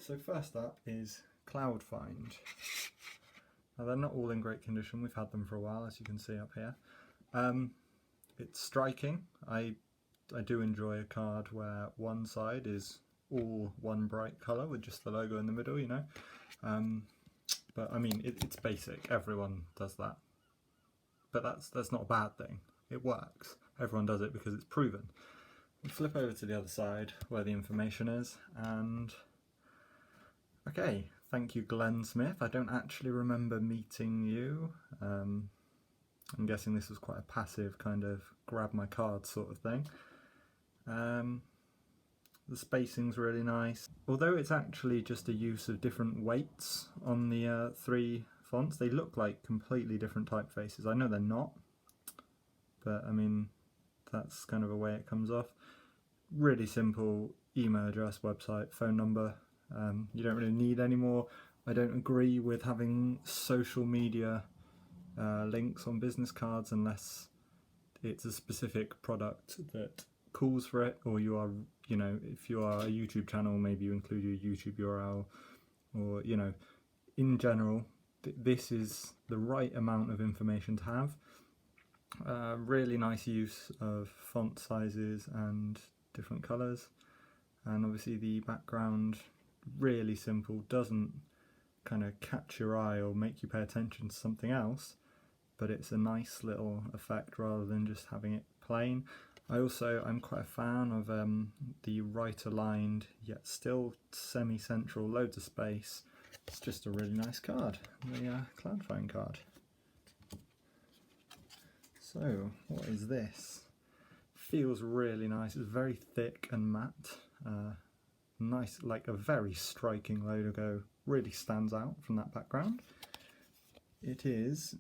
So first up is cloudfind. Now they're not all in great condition, we've had them for a while as you can see up here. It's striking. I do enjoy a card where one side is all one bright colour with just the logo in the middle, you know. But I mean, it's basic, everyone does that. But that's not a bad thing, it works. Everyone does it because it's proven. We flip over to the other side where the information is, and okay, thank you Glen Smith. I don't actually remember meeting you. I'm guessing this was quite a passive kind of grab my card sort of thing. The spacing's really nice. Although it's actually just a use of different weights on the three fonts, they look like completely different typefaces. I know they're not, but I mean, that's kind of a way it comes off. Really simple email address, website, phone number. You don't really need any more. I don't agree with having social media links on business cards unless it's a specific product that calls for it, or you are, you know, if you are a YouTube channel, maybe you include your YouTube URL, or, you know, in general, this is the right amount of information to have. Really nice use of font sizes and different colours, and obviously the background, really simple, doesn't kind of catch your eye or make you pay attention to something else, but it's a nice little effect rather than just having it plain. I'm quite a fan of the right aligned yet still semi-central, loads of space. It's just a really nice card, the cloudfind card. So what is this? Feels really nice. It's very thick and matte. Nice, like a very striking logo, really stands out from that background. It is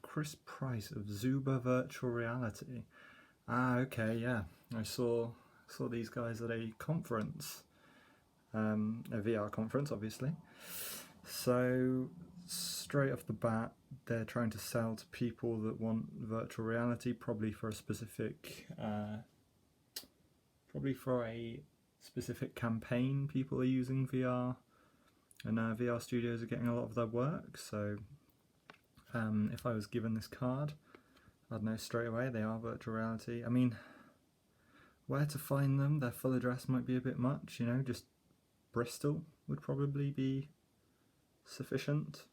Chris Price of Zubr Virtual Reality. Ah, okay, yeah. I saw these guys at a conference, a VR conference, obviously. So straight off the bat, they're trying to sell to people that want virtual reality, probably for a specific, campaign. People are using VR, and VR studios are getting a lot of their work. So if I was given this card, I'd know straight away they are virtual reality. I mean, where to find them? Their full address might be a bit much, you know, just Bristol would probably be sufficient.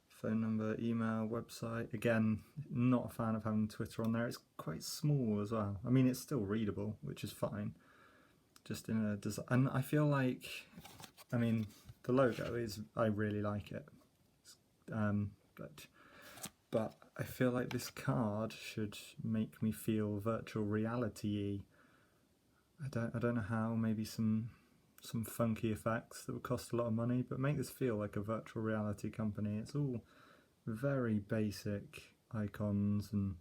Phone number, email, website. Again, not a fan of having Twitter on there. It's quite small as well. I mean, it's still readable, which is fine. Just in a design, and I feel like, I mean, the logo is, I really like it. But I feel like this card should make me feel virtual reality-y. I don't know how. Maybe some funky effects that would cost a lot of money, but make this feel like a virtual reality company. It's all very basic icons and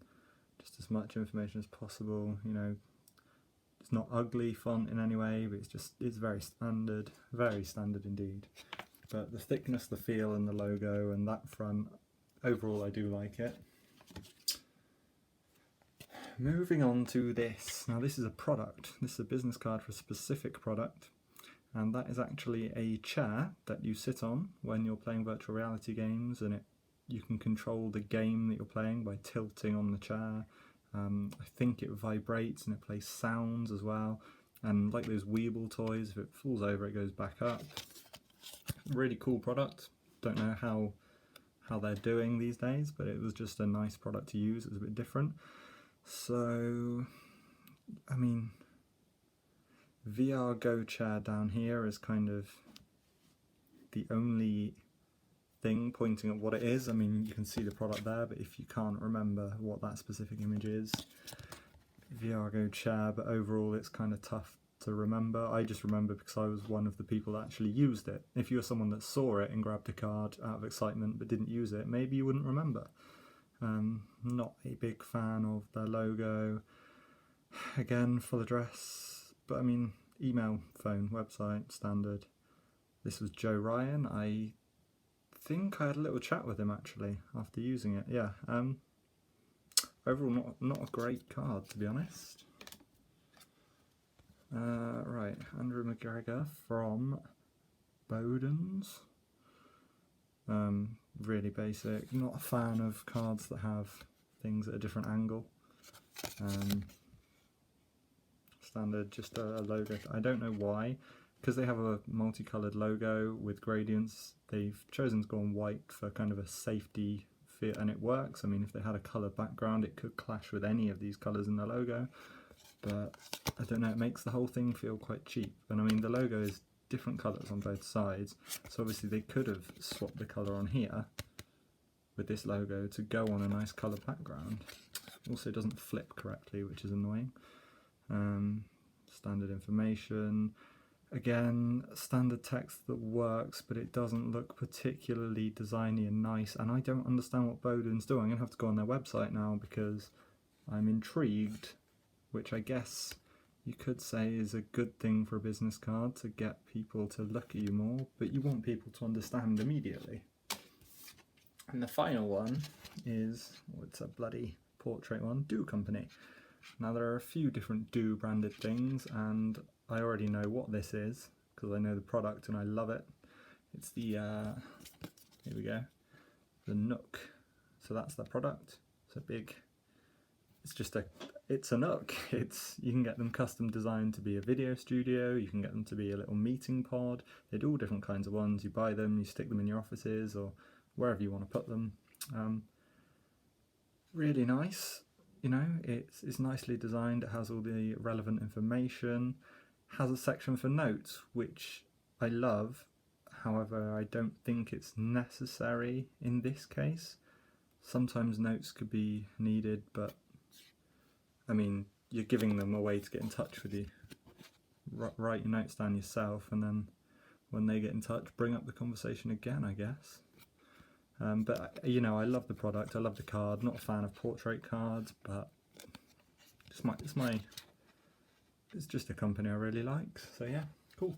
just as much information as possible. You know, it's not ugly font in any way, but it's very standard indeed. But the thickness, the feel, and the logo and that front, overall I do like it. Moving on to this. Now this is a product. This is a business card for a specific product, and that is actually a chair that you sit on when you're playing virtual reality games, and you can control the game that you're playing by tilting on the chair. I think it vibrates and it plays sounds as well, and like those Weeble toys, if it falls over it goes back up. Really cool product. Don't know how they're doing these days, but it was just a nice product to use. It was a bit different. So, I mean, VRGo chair down here is kind of the only thing pointing at what it is. I mean, you can see the product there, but if you can't remember what that specific image is, VRGo chair, but overall it's kind of tough to remember. I just remember because I was one of the people that actually used it. If you were someone that saw it and grabbed a card out of excitement but didn't use it, maybe you wouldn't remember. Not a big fan of their logo. Again, full address, but I mean, email, phone, website, standard. This was Joe Ryan. I think I had a little chat with him actually after using it. Yeah. Overall, not a great card, to be honest. Right, Andrew McGregor from Bodens. Really basic. Not a fan of cards that have things at a different angle. Standard, just a logo. I don't know why. Because they have a multicolored logo with gradients, they've chosen to go on white for kind of a safety feel, and it works. I mean, if they had a colour background, it could clash with any of these colours in the logo, but I don't know, it makes the whole thing feel quite cheap. And I mean, the logo is different colours on both sides, so obviously they could have swapped the colour on here with this logo to go on a nice colour background. Also, it doesn't flip correctly, which is annoying. Standard information. Again, standard text that works, but it doesn't look particularly designy and nice, and I don't understand what Boden's doing. I'm going to have to go on their website now because I'm intrigued, which I guess you could say is a good thing for a business card, to get people to look at you more, but you want people to understand immediately. And the final one is, well, it's a bloody portrait one, Do Company. Now there are a few different Do branded things, and I already know what this is because I know the product and I love it. It's the, here we go, the Nook. So that's the product. It's a big, it's a Nook. You can get them custom designed to be a video studio, you can get them to be a little meeting pod. They do all different kinds of ones. You buy them, you stick them in your offices or wherever you want to put them. Really nice. You know, it's nicely designed, it has all the relevant information, has a section for notes, which I love. However, I don't think it's necessary in this case. Sometimes notes could be needed, but I mean, you're giving them a way to get in touch with you. Write your notes down yourself, and then when they get in touch, bring up the conversation again, I guess. But you know, I love the product, I love the card. Not a fan of portrait cards, but it's just a company I really like. So yeah, cool.